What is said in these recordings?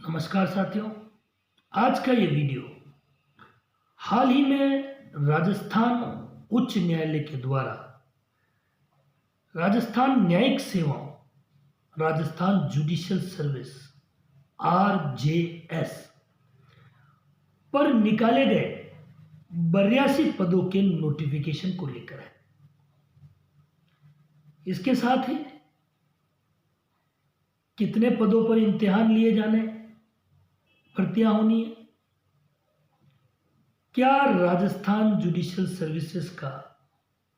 नमस्कार साथियों। आज का ये वीडियो हाल ही में राजस्थान उच्च न्यायालय के द्वारा राजस्थान न्यायिक सेवाओं राजस्थान जुडिशियल सर्विस RJS पर निकाले गए 82 पदों के नोटिफिकेशन को लेकर है। इसके साथ ही कितने पदों पर इम्तिहान लिए जाने, भर्तियां होनी है, क्या राजस्थान जुडिशियल सर्विसेज का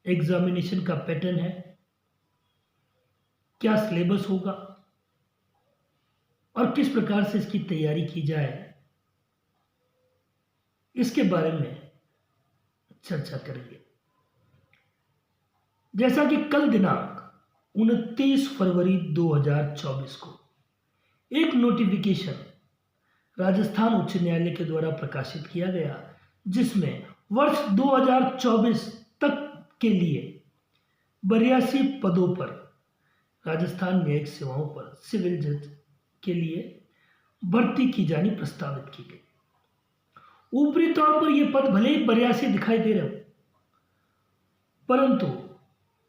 एग्जामिनेशन का पैटर्न है, क्या सिलेबस होगा और किस प्रकार से इसकी तैयारी की जाए, इसके बारे में चर्चा करेंगे। जैसा कि कल दिनांक 29 फरवरी 2024 को एक नोटिफिकेशन राजस्थान उच्च न्यायालय के द्वारा प्रकाशित किया गया, जिसमें वर्ष 2024 तक के लिए 82 पदों पर राजस्थान न्यायिक सेवाओं पर सिविल जज के लिए भर्ती की जानी प्रस्तावित की गई। ऊपरी तौर पर यह पद भले ही 82 दिखाई दे रहे हो, परंतु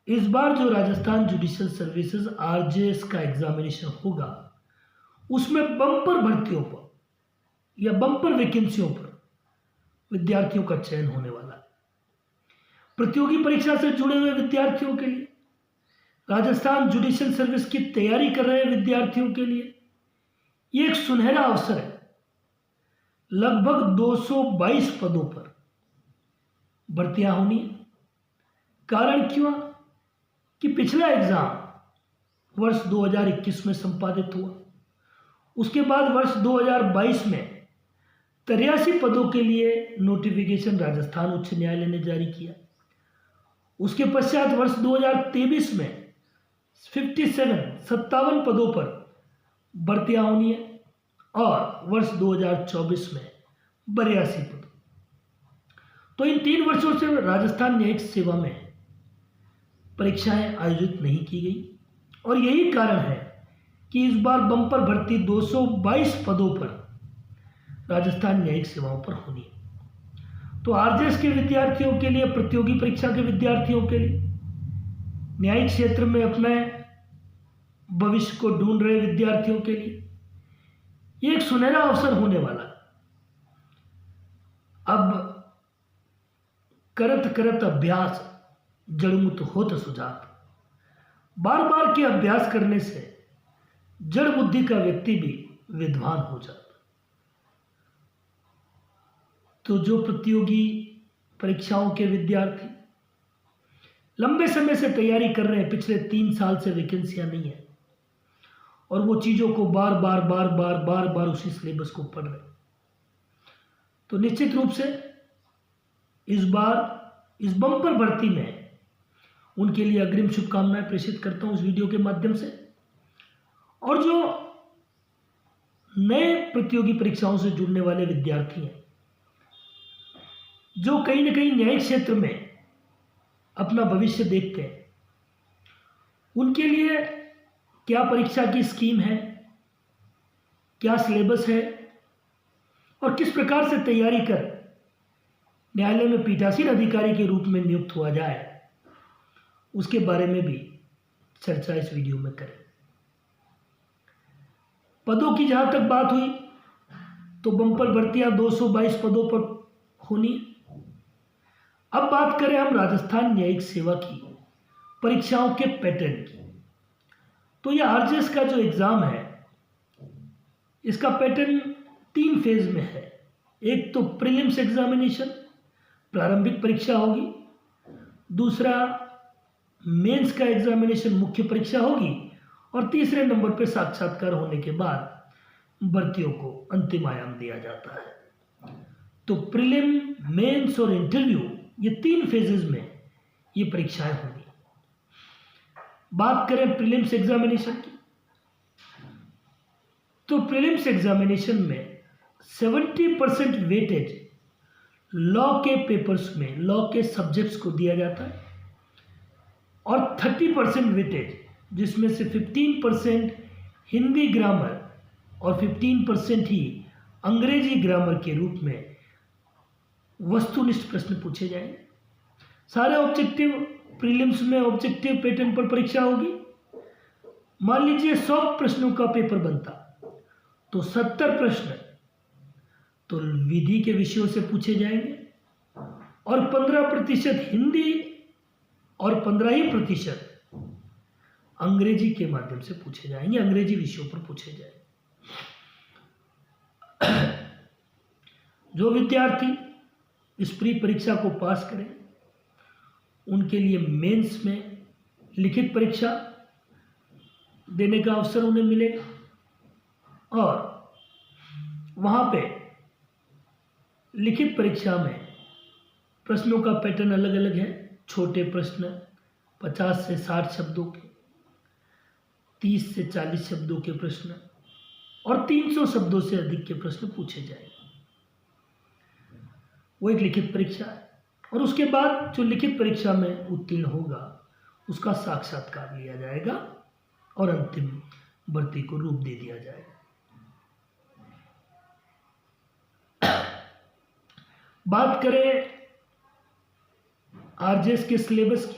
इस बार जो राजस्थान जुडिशियल सर्विसेज RJS का एग्जामिनेशन होगा, उसमें बम्पर भर्तियों पर या बम्पर वैकेंसियों पर विद्यार्थियों का चयन होने वाला है। प्रतियोगी परीक्षा से जुड़े हुए विद्यार्थियों के लिए, राजस्थान जुडिशियल सर्विस की तैयारी कर रहे विद्यार्थियों के लिए ये एक सुनहरा अवसर है। लगभग 222 पदों पर भर्तियां होनी है। कारण क्यों कि पिछला एग्जाम वर्ष 2021 में संपादित हुआ, उसके बाद वर्ष 2022 में 83 पदों के लिए नोटिफिकेशन राजस्थान उच्च न्यायालय ने जारी किया। उसके पश्चात वर्ष 2023 में 57 पदों पर भर्तियां होनी है और वर्ष 2024 में 82 पद। तो इन 3 वर्षों से राजस्थान न्यायिक सेवा में परीक्षाएं आयोजित नहीं की गई और यही कारण है कि इस बार बम्पर भर्ती 222 पदों पर राजस्थान न्यायिक सेवाओं पर होनी है। तो RJS के विद्यार्थियों के लिए, प्रतियोगी परीक्षा के विद्यार्थियों के लिए, न्यायिक क्षेत्र में अपने भविष्य को ढूंढ रहे विद्यार्थियों के लिए ये एक सुनहरा अवसर होने वाला है। अब करत करत अभ्यास जड़मुत होत सुजात। बार बार के अभ्यास करने से जड़ बुद्धि का व्यक्ति भी विद्वान हो जाता। तो जो प्रतियोगी परीक्षाओं के विद्यार्थी लंबे समय से तैयारी कर रहे हैं, पिछले 3 साल से वैकेंसियां नहीं है और वो चीजों को बार बार उसी सिलेबस को पढ़ रहे हैं, तो निश्चित रूप से इस बार इस बम्पर भर्ती में उनके लिए अग्रिम शुभकामनाएं प्रेषित करता हूं इस वीडियो के माध्यम से। और जो नए प्रतियोगी परीक्षाओं से जुड़ने वाले विद्यार्थी हैं, जो कहीं ना कहीं न्यायिक क्षेत्र में अपना भविष्य देखते हैं, उनके लिए क्या परीक्षा की स्कीम है, क्या सिलेबस है और किस प्रकार से तैयारी कर न्यायालय में पीठासीन अधिकारी के रूप में नियुक्त हुआ जाए, उसके बारे में भी चर्चा इस वीडियो में करें। पदों की जहां तक बात हुई तो बम्पर भर्तियां 222 पदों पर होनी। अब बात करें हम राजस्थान न्यायिक सेवा की परीक्षाओं के पैटर्न की, तो यह RJS का जो एग्जाम है, इसका पैटर्न 3 फेज में है। एक तो प्रीलिम्स एग्जामिनेशन, प्रारंभिक परीक्षा होगी। दूसरा मेंस का एग्जामिनेशन, मुख्य परीक्षा होगी। और तीसरे नंबर पर साक्षात्कार होने के बाद भर्तियों को अंतिम आयाम दिया जाता है। तो प्रीलिम, मेंस और इंटरव्यू, ये 3 फेजेस में ये परीक्षाएं होंगी। बात करें प्रीलिम्स एग्जामिनेशन की, तो प्रीलिम्स एग्जामिनेशन में 70% वेटेज लॉ के पेपर्स में, लॉ के सब्जेक्ट्स को दिया जाता है और 30% वेटेज, जिसमें से 15% हिंदी ग्रामर और 15% ही अंग्रेजी ग्रामर के रूप में वस्तुनिष्ठ प्रश्न पूछे जाएंगे। सारे ऑब्जेक्टिव प्रीलिम्स में ऑब्जेक्टिव पैटर्न पर परीक्षा होगी। मान लीजिए 100 प्रश्नों का पेपर बनता तो 70 प्रश्न तो विधि के विषयों से पूछे जाएंगे और 15% हिंदी और 15% अंग्रेजी के माध्यम से पूछे जाएंगे, अंग्रेजी विषयों पर पूछे जाएंगे। जो विद्यार्थी इस प्री परीक्षा को पास करें उनके लिए मेंस में लिखित परीक्षा देने का अवसर उन्हें मिलेगा और वहाँ पे लिखित परीक्षा में प्रश्नों का पैटर्न अलग अलग है। छोटे प्रश्न 50 से 60 शब्दों के, 30 से 40 शब्दों के प्रश्न और 300 शब्दों से अधिक के प्रश्न पूछे जाएंगे। वो एक लिखित परीक्षा है और उसके बाद जो लिखित परीक्षा में उत्तीर्ण होगा उसका साक्षात्कार लिया जाएगा और अंतिम भर्ती को रूप दे दिया जाएगा। बात करें आरजेएस के सिलेबस की,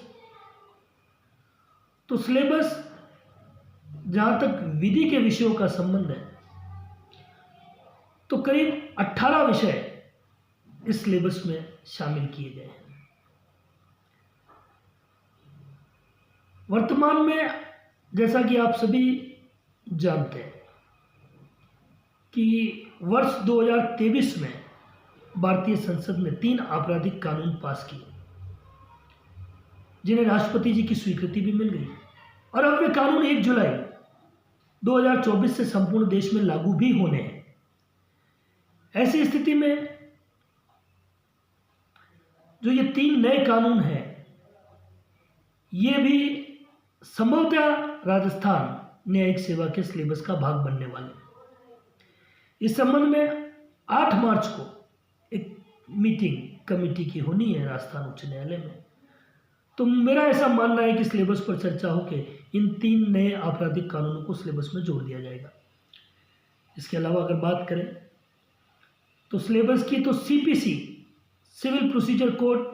तो सिलेबस जहां तक विधि के विषयों का संबंध है तो करीब 18 विषय इस सिलेबस में शामिल किए गए हैं। वर्तमान में जैसा कि आप सभी जानते हैं कि वर्ष 2023 में भारतीय संसद ने 3 आपराधिक कानून पास किए जिन्हें राष्ट्रपति जी की स्वीकृति भी मिल गई और अब वे कानून 1 जुलाई 2024 से संपूर्ण देश में लागू भी होने हैं। ऐसी स्थिति में जो ये 3 नए कानून हैं ये भी संभवतः राजस्थान न्यायिक सेवा के सिलेबस का भाग बनने वाले हैं। इस संबंध में 8 मार्च को एक मीटिंग कमेटी की होनी है राजस्थान उच्च न्यायालय में। तो मेरा ऐसा मानना है कि सिलेबस पर चर्चा होकर इन 3 नए आपराधिक कानूनों को सिलेबस में जोड़ दिया जाएगा। इसके अलावा अगर बात करें तो सिलेबस की तो सीपीसी सिविल प्रोसीजर कोड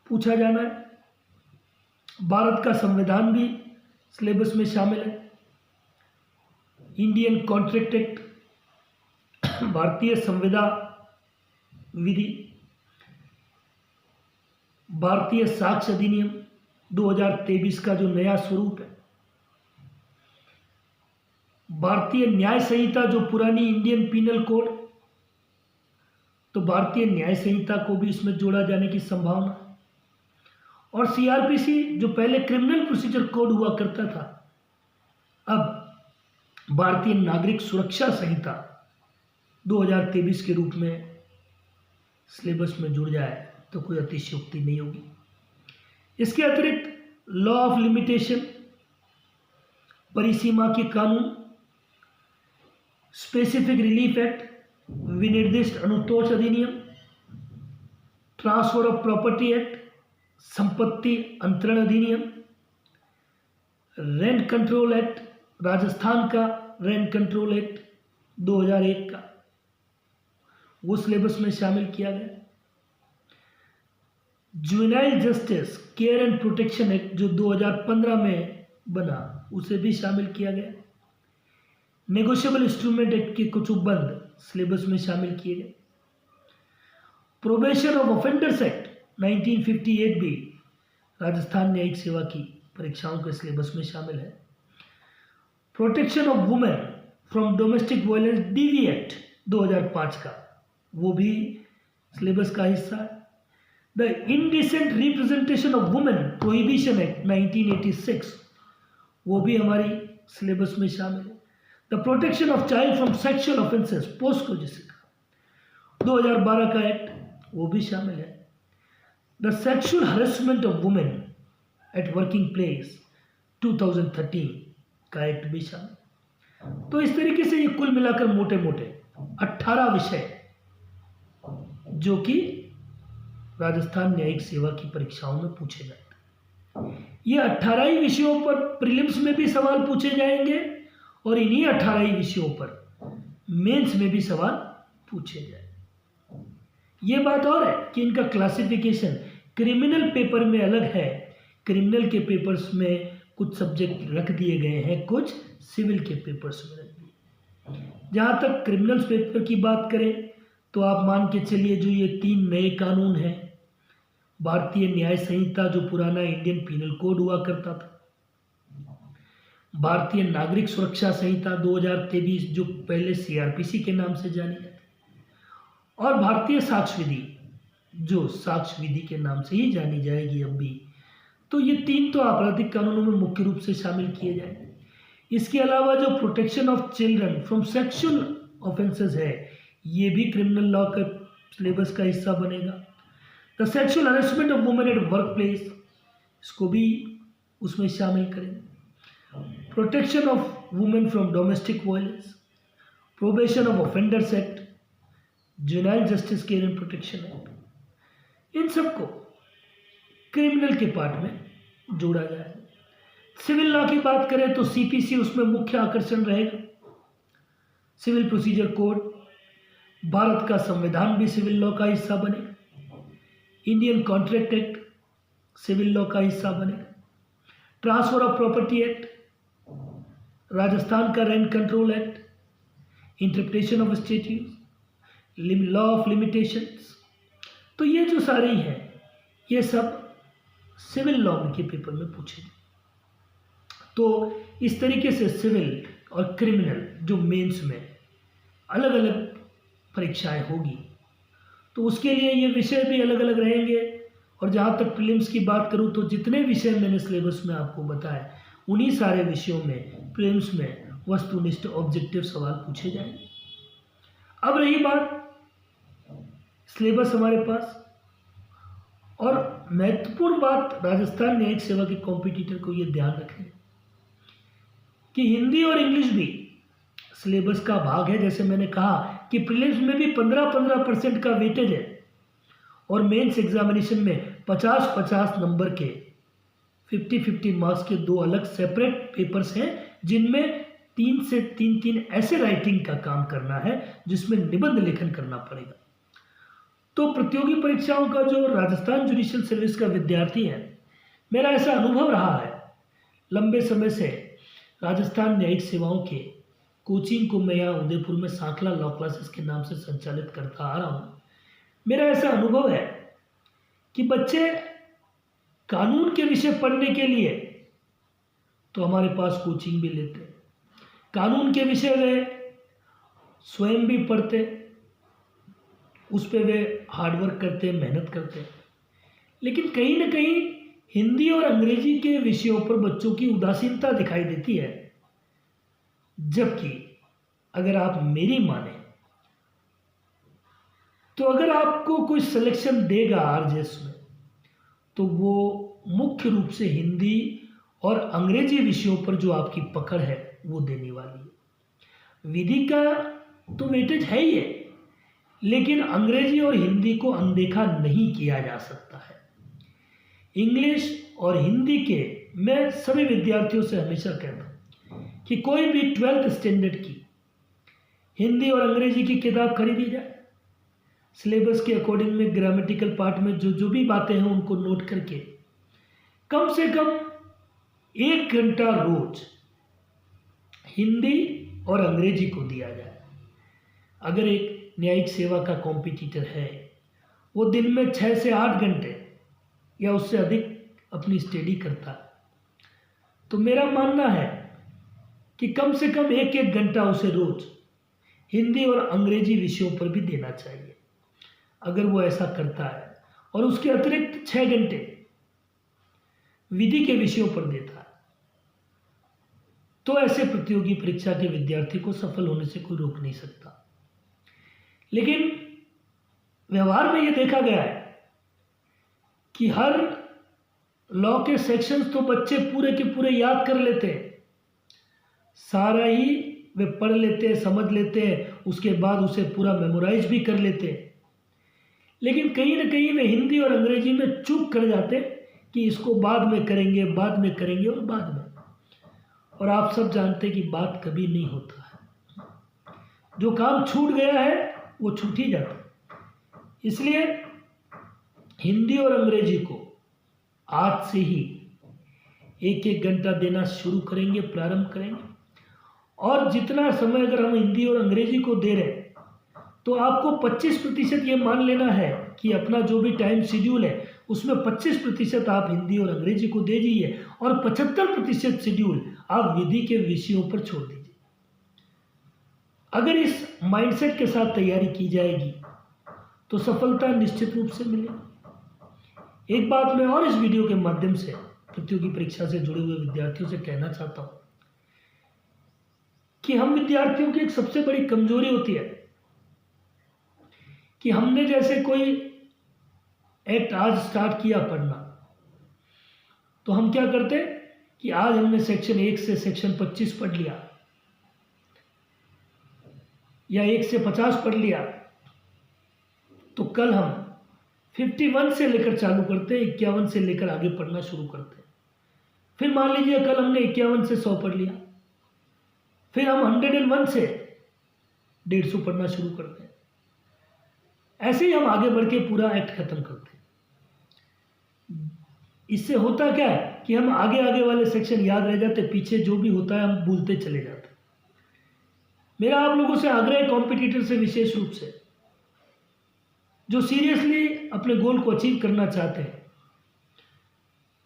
पूछा जाना है। भारत का संविधान भी सिलेबस में शामिल है। इंडियन कॉन्ट्रैक्ट एक्ट, भारतीय संविदा विधि, भारतीय साक्ष्य अधिनियम 2023 का जो नया स्वरूप है, भारतीय न्याय संहिता जो पुरानी इंडियन पीनल कोड, तो भारतीय न्याय संहिता को भी इसमें जोड़ा जाने की संभावना है। और सीआरपीसी जो पहले क्रिमिनल प्रोसीजर कोड हुआ करता था अब भारतीय नागरिक सुरक्षा संहिता 2023 के रूप में सिलेबस में जुड़ जाए तो कोई अतिशयोक्ति नहीं होगी। इसके अतिरिक्त लॉ ऑफ लिमिटेशन, परिसीमा के कानून, स्पेसिफिक रिलीफ एक्ट, विनिर्दिष्ट अनुतोष अधिनियम, ट्रांसफर ऑफ प्रॉपर्टी एक्ट, संपत्ति अंतरण अधिनियम, रेंट कंट्रोल एक्ट, राजस्थान का रेंट कंट्रोल एक्ट 2001 का, वो सिलेबस में शामिल किया गया। Juvenile justice care and protection act जो 2015 में बना उसे भी शामिल किया गया। नेगोशिएबल इंस्ट्रूमेंट एक्ट के कुछ उपबंध सिलेबस में शामिल किए गए। प्रोबेशन ऑफ ऑफेंडर्स एक्ट 1958 भी राजस्थान न्यायिक सेवा की परीक्षाओं के सिलेबस में शामिल है। Protection of women from domestic violence DV act 2005 का, वो भी सिलेबस का हिस्सा है। The indecent representation of women prohibition act 1986, वो भी हमारी सिलेबस में शामिल है। The protection of child from sexual offences POCSO जिसे कहा 2012 का एक्ट, वो भी शामिल है। The sexual harassment of women at working place 2013 का एक्ट भी शामिल। तो इस तरीके से ये कुल मिलाकर मोटे मोटे 18 विषय जो कि राजस्थान न्यायिक सेवा की परीक्षाओं में पूछे जाते हैं। ये 18 ही विषयों पर प्रीलिम्स में भी सवाल पूछे जाएंगे और इन्हीं 18 ही विषयों पर मेंस में भी सवाल पूछे जाए। ये बात और है कि इनका क्लासिफिकेशन क्रिमिनल पेपर में अलग है। क्रिमिनल के पेपर्स में कुछ सब्जेक्ट रख दिए गए हैं, कुछ सिविल के पेपर्स में रख दिए। जहाँ तक क्रिमिनल्स पेपर की बात करें तो आप मान के चलिए जो ये 3 नए कानून हैं, भारतीय न्याय संहिता जो पुराना इंडियन पीनल कोड हुआ करता था, भारतीय नागरिक सुरक्षा संहिता 2023 जो पहले सीआरपीसी के नाम से जानी जाती, और भारतीय साक्ष्य विधि जो साक्ष्य विधि के नाम से ही जानी जाएगी अब भी। तो ये 3 तो आपराधिक कानूनों में मुख्य रूप से शामिल किए जाए। इसके अलावा जो protection of children from sexual offences है, ये भी क्रिमिनल लॉ का सिलेबस का हिस्सा बनेगा। The sexual harassment of women at work place, इसको भी उसमें शामिल करें। Protection of women from domestic violence, probation of offenders act, juvenile justice care and protection act, इन सबको क्रिमिनल के पार्ट में जोड़ा जाए। सिविल लॉ की बात करें तो सीपीसी उसमें मुख्य आकर्षण रहेगा। सिविल प्रोसीजर कोड, भारत का संविधान भी सिविल लॉ का हिस्सा बने। Indian contract act civil law का हिस्सा बने। Transfer of property act, Rajasthan का rent control act, interpretation of statute, law of limitations, तो ये जो सारी हैं ये सब सिविल लॉ के पेपर में पूछे। तो इस तरीके से सिविल और क्रिमिनल जो मेंस में अलग अलग परीक्षाएं होगी, तो उसके लिए ये विषय भी अलग अलग रहेंगे। और जहाँ तक प्रीलिम्स की बात करूँ तो जितने विषय मैंने सिलेबस में आपको बताए, उन्हीं सारे विषयों में प्रीलिम्स में वस्तुनिष्ठ ऑब्जेक्टिव सवाल पूछे जाएंगे। अब रही बात सिलेबस हमारे पास, और महत्वपूर्ण बात राजस्थान न्यायिक सेवा के कॉम्पिटिटर को ये ध्यान रखें कि हिंदी और इंग्लिश भी सिलेबस का भाग है। जैसे मैंने कहा कि प्रीलिम्स में भी 15-15% का वेटेज है, और मेंस एग्जामिनेशन में 50-50 नंबर के 50-50 मार्क्स के 2 अलग सेपरेट पेपर्स हैं, जिनमें 3 से 3 ऐसे राइटिंग का काम करना है जिसमें निबंध लेखन करना पड़ेगा। तो प्रतियोगी परीक्षाओं का जो राजस्थान जुडिशियल सर्विस का विद्यार्थी है, मेरा ऐसा अनुभव रहा है लंबे समय से राजस्थान न्यायिक सेवाओं के कोचिंग को मैं यहाँ उदयपुर में सांखला लॉ क्लासेस के नाम से संचालित करता आ रहा हूँ। मेरा ऐसा अनुभव है कि बच्चे कानून के विषय पढ़ने के लिए तो हमारे पास कोचिंग भी लेते हैं, कानून के विषय वे स्वयं भी पढ़ते, उस पर वे हार्डवर्क करते, मेहनत करते, लेकिन कहीं ना कहीं हिंदी और अंग्रेजी के विषयों पर बच्चों की उदासीनता दिखाई देती है। जबकि अगर आप मेरी माने तो अगर आपको कोई सिलेक्शन देगा आरजेएस में, तो वो मुख्य रूप से हिंदी और अंग्रेजी विषयों पर जो आपकी पकड़ है वो देने वाली है। विधि का तो वेटेज है ही है, लेकिन अंग्रेजी और हिंदी को अनदेखा नहीं किया जा सकता है। इंग्लिश और हिंदी के मैं सभी विद्यार्थियों से हमेशा कहता हूँ कि कोई भी 12th स्टैंडर्ड की हिंदी और अंग्रेजी की किताब खरीदी जाए, सिलेबस के अकॉर्डिंग में ग्रामेटिकल पार्ट में जो जो भी बातें हैं उनको नोट करके कम से कम 1 घंटा रोज हिंदी और अंग्रेजी को दिया जाए। अगर एक न्यायिक सेवा का कॉम्पिटिटर है, वो दिन में 6 से 8 घंटे या उससे अधिक अपनी स्टडी करता है, तो मेरा मानना है कि कम से कम 1-1 घंटा उसे रोज हिंदी और अंग्रेजी विषयों पर भी देना चाहिए। अगर वो ऐसा करता है और उसके अतिरिक्त 6 घंटे विधि के विषयों पर देता है, तो ऐसे प्रतियोगी परीक्षा के विद्यार्थी को सफल होने से कोई रोक नहीं सकता। लेकिन व्यवहार में यह देखा गया है कि हर लॉ के सेक्शंस तो बच्चे पूरे के पूरे याद कर लेते हैं, सारा ही वे पढ़ लेते हैं, समझ लेते हैं, उसके बाद उसे पूरा मेमोराइज भी कर लेते हैं। लेकिन कहीं ना कहीं वे हिंदी और अंग्रेजी में चूक कर जाते कि इसको बाद में करेंगे, बाद में करेंगे और बाद में। और आप सब जानते हैं कि बात कभी नहीं होता है। जो काम छूट गया है वो छूट ही जाता है। इसलिए हिंदी और अंग्रेजी को आज से ही 1-1 घंटा देना शुरू करेंगे, प्रारंभ करेंगे। और जितना समय अगर हम हिंदी और अंग्रेजी को दे रहे हैं तो आपको 25% ये मान लेना है कि अपना जो भी टाइम शेड्यूल है उसमें 25% आप हिंदी और अंग्रेजी को दे दीजिए और 75% शेड्यूल आप विधि के विषयों पर छोड़ दीजिए। अगर इस माइंडसेट के साथ तैयारी की जाएगी तो सफलता निश्चित रूप से मिलेगी। एक बात मैं और इस वीडियो के माध्यम से प्रतियोगी परीक्षा से जुड़े हुए विद्यार्थियों से कहना चाहता हूं कि हम विद्यार्थियों की एक सबसे बड़ी कमजोरी होती है कि हमने जैसे कोई एक्ट आज स्टार्ट किया पढ़ना, तो हम क्या करते कि आज हमने सेक्शन 1 से सेक्शन 25 पढ़ लिया या 1 से 50 पढ़ लिया, तो कल हम 51 से लेकर चालू करते हैं, 51 से लेकर आगे पढ़ना शुरू करते हैं। फिर मान लीजिए कल हमने 51 से 100 पढ़ लिया, फिर हम 101 से 150 पढ़ना शुरू करते हैं। ऐसे ही हम आगे बढ़ के पूरा एक्ट खत्म करते हैं। इससे होता क्या है कि हम आगे आगे वाले सेक्शन याद रह जाते, पीछे जो भी होता है हम भूलते चले जाते। मेरा आप लोगों से आग्रह है, कॉम्पिटिटर से विशेष रूप से, जो सीरियसली अपने गोल को अचीव करना चाहते हैं,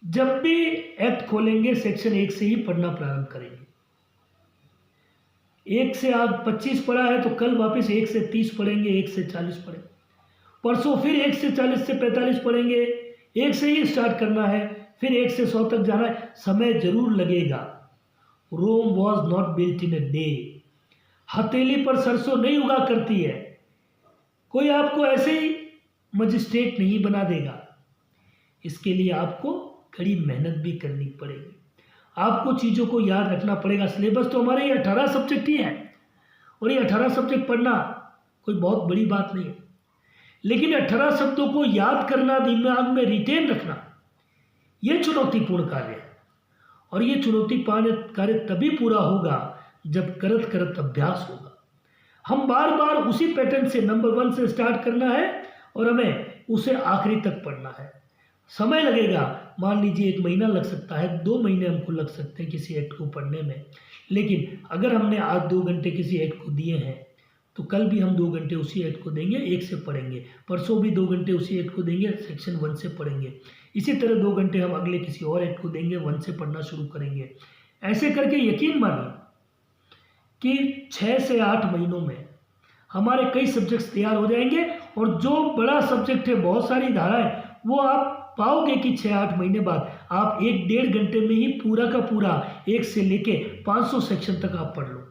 जब भी एक्ट खोलेंगे सेक्शन 1 से ही पढ़ना प्रारंभ करेंगे। 1 से आज 25 पढ़ा है तो कल वापस 1 से 30 पढ़ेंगे, 1 से 40 पढ़ेंगे, परसों फिर 1 से 40 से 45 पढ़ेंगे। 1 से ही स्टार्ट करना है, फिर 1 से 100 तक जाना है। समय जरूर लगेगा। Rome was not built in a day. हथेली पर सरसों नहीं उगा करती है। कोई आपको ऐसे ही मजिस्ट्रेट नहीं बना देगा। इसके लिए आपको कड़ी मेहनत भी करनी पड़ेगी। आपको चीज़ों को याद रखना पड़ेगा। सिलेबस तो हमारे ये 18 सब्जेक्ट ही है और ये 18 सब्जेक्ट पढ़ना कोई बहुत बड़ी बात नहीं है, लेकिन 18 शब्दों को याद करना, दिमाग में रिटेन रखना, यह चुनौतीपूर्ण कार्य है। और ये चुनौतीपूर्ण कार्य तभी पूरा होगा जब करत करत अभ्यास होगा। हम बार बार उसी पैटर्न से नंबर 1 से स्टार्ट करना है और हमें उसे आखिरी तक पढ़ना है। समय लगेगा, मान लीजिए 1 महीना लग सकता है, 2 महीने हमको लग सकते हैं किसी एक्ट को पढ़ने में। लेकिन अगर हमने आज 2 घंटे किसी एक्ट को दिए हैं तो कल भी हम 2 घंटे उसी एक्ट को देंगे, 1 से पढ़ेंगे। परसों भी 2 घंटे उसी एक्ट को देंगे, सेक्शन 1 से पढ़ेंगे। इसी तरह 2 घंटे हम अगले किसी और एक्ट को देंगे, 1 से पढ़ना शुरू करेंगे। ऐसे करके यकीन मानिए कि 6 से 8 महीनों में हमारे कई सब्जेक्ट्स तैयार हो जाएंगे और जो बड़ा सब्जेक्ट है, बहुत सारी धाराएं, वो आप पाओगे कि 6-8 महीने बाद आप 1-1.5 घंटे में ही पूरा का पूरा 1 से लेके 500 सेक्शन तक आप पढ़ लो।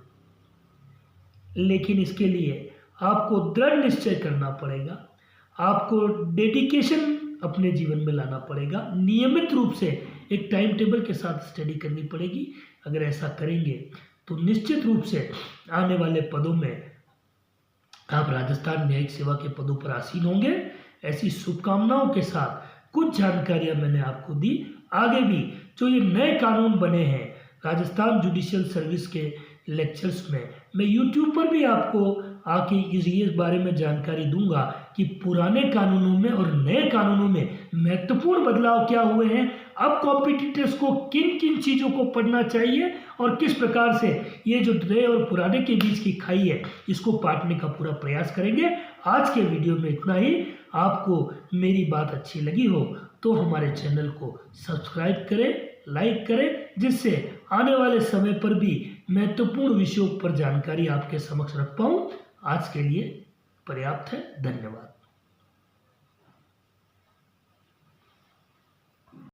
लेकिन इसके लिए आपको दृढ़ निश्चय करना पड़ेगा, आपको डेडिकेशन अपने जीवन में लाना पड़ेगा, नियमित रूप से एक टाइम टेबल के साथ स्टडी करनी पड़ेगी। अगर ऐसा करेंगे तो निश्चित रूप से आने वाले पदों में आप राजस्थान न्यायिक सेवा के पदों पर आसीन होंगे। ऐसी शुभकामनाओं के साथ कुछ जानकारियां मैंने आपको दी। आगे भी जो ये नए कानून बने हैं राजस्थान जुडिशियल सर्विस के लेक्चर्स में, मैं यूट्यूब पर भी आपको आके इस बारे में जानकारी दूंगा कि पुराने कानूनों में और नए कानूनों में महत्वपूर्ण बदलाव क्या हुए हैं, अब कॉम्पिटिटर्स को किन किन चीज़ों को पढ़ना चाहिए और किस प्रकार से ये जो नए और पुराने के बीच की खाई है इसको पाटने का पूरा प्रयास करेंगे। आज के वीडियो में इतना ही। आपको मेरी बात अच्छी लगी हो तो हमारे चैनल को सब्सक्राइब करें, लाइक करें, जिससे आने वाले समय पर भी महत्वपूर्ण विषयों पर जानकारी आपके समक्ष रख पाऊँ। आज के लिए पर्याप्त है। धन्यवाद।